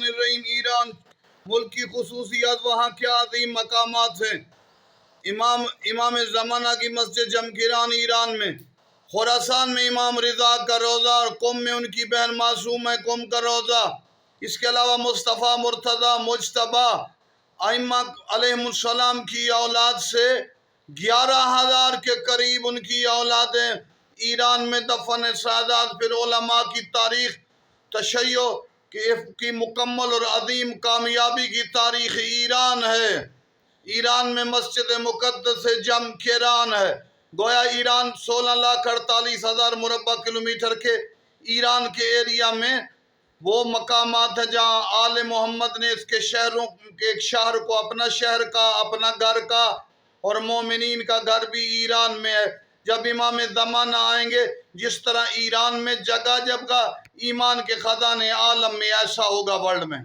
الرحیم ایران ملک کی خصوصیات، وہاں کیا عظیم مقامات ہیں۔ امام زمانہ کی مسجد جمکران ایران میں، خراسان میں امام رضا کا روضہ اور قم میں ان کی بہن معصومہ قم کا روضہ۔ اس کے علاوہ مصطفیٰ مرتضیٰ مجتبیٰ ائمہ علیہم السلام کی اولاد سے 11,000 کے قریب ان کی اولادیں ایران میں دفن ہیں۔ سادات پھر علماء کی تاریخ تشیع کی مکمل اور عظیم کامیابی کی تاریخ ایران ہے۔ ایران میں مسجد مقدس جمکران ہے۔ گویا ایران 16,48,000 مربع کلومیٹر کے ایران کے ایریا میں وہ مقامات ہیں جہاں آل محمد نے اس کے شہروں کے ایک شہر کو اپنا شہر کا، اپنا گھر کا، اور مومنین کا گھر بھی ایران میں ہے۔ جب امام زمانہ آئیں گے، جس طرح ایران میں جگہ جگہ ایمان کے خزانے عالم میں ایسا ہوگا ورلڈ میں۔